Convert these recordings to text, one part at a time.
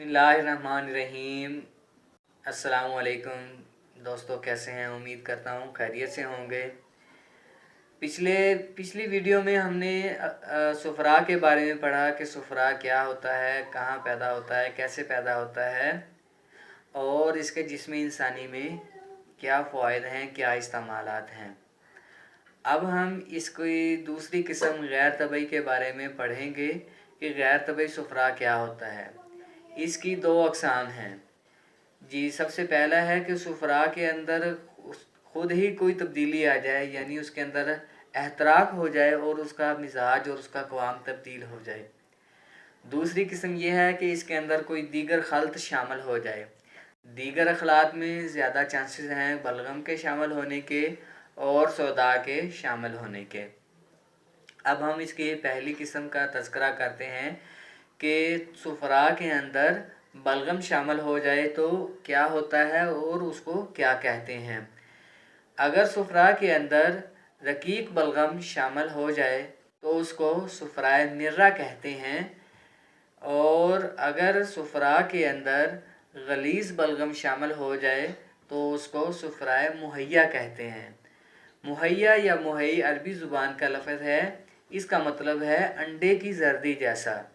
बिस्मिल्लाहिर्रहमानिर्रहीम। अस्सलाम वालेकुम दोस्तों, कैसे हैं? उम्मीद करता हूँ खैरियत से होंगे। पिछली वीडियो में हमने सुफरा के बारे में पढ़ा कि सुफरा क्या होता है, कहाँ पैदा होता है, कैसे पैदा होता है और इसके जिस्म इंसानी में क्या फ़वाइद हैं, क्या इस्तेमालात हैं। अब हम इसकी दूसरी किस्म गैर तबई के बारे में पढ़ेंगे कि गैर तबई सुफरा क्या होता है। इसकी दो अक़साम हैं जी। सबसे पहला है कि सुफरा के अंदर ख़ुद ही कोई तब्दीली आ जाए, यानी उसके अंदर एहतराक हो जाए और उसका मिजाज और उसका क़वाम तब्दील हो जाए। दूसरी किस्म यह है कि इसके अंदर कोई दीगर खल्त शामिल हो जाए। दीगर अखलात में ज़्यादा चांसेस हैं बलगम के शामिल होने के और सौदा के शामिल होने के। अब हम इसकी पहली किस्म का तज़किरा करते हैं कि सुफरा के अंदर बलगम शामिल हो जाए तो क्या होता है और उसको क्या कहते हैं। अगर सुफरा के अंदर रकीक बलगम शामिल हो जाए तो उसको सुफराए मिर्रा कहते हैं, और अगर सुफरा के अंदर गलीज़ बलगम शामिल हो जाए तो उसको सुफराए मुहैया कहते हैं। मुहैया या मुहैया अरबी ज़ुबान का लफ्ज़ है। इसका मतलब है अंडे की जर्दी जैसा,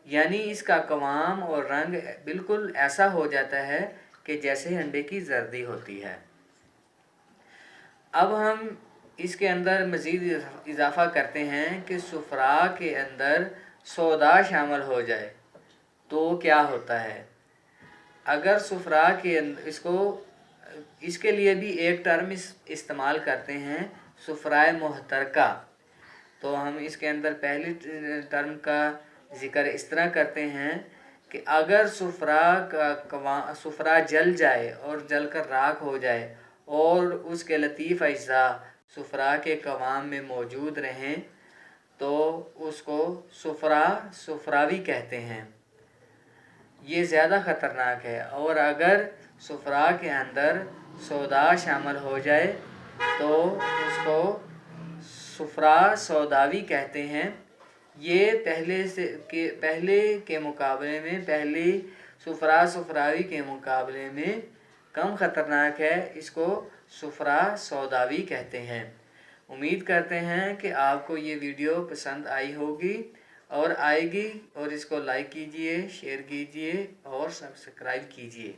यानी इसका क़वाम और रंग बिल्कुल ऐसा हो जाता है कि जैसे अंडे की जर्दी होती है। अब हम इसके अंदर मज़ीद इजाफ़ा करते हैं कि सुफरा के अंदर सौदा शामिल हो जाए तो क्या होता है। अगर सुफरा के अंदर इसके लिए भी एक टर्म इस्तेमाल करते हैं, सुफराए मुहतरका। तो हम इसके अंदर पहली टर्म का ज़िक्र इस तरह करते हैं कि अगर सुफरा जल जाए और जल कर राख हो जाए और उसके लतीफ़ अज्ज़ा सुफरा के क़वाम में मौजूद रहें तो उसको सुफरावी कहते हैं। ये ज़्यादा ख़तरनाक है। और अगर सुफरा के अंदर सौदा शामिल हो जाए तो उसको सुफरा सौदावी कहते हैं। ये पहले के मुकाबले में, पहले सुफरावी के मुकाबले में कम ख़तरनाक है। इसको सुफरा सौदावी कहते हैं। उम्मीद करते हैं कि आपको ये वीडियो पसंद आई होगी और आएगी, और इसको लाइक कीजिए, शेयर कीजिए और सब्सक्राइब कीजिए।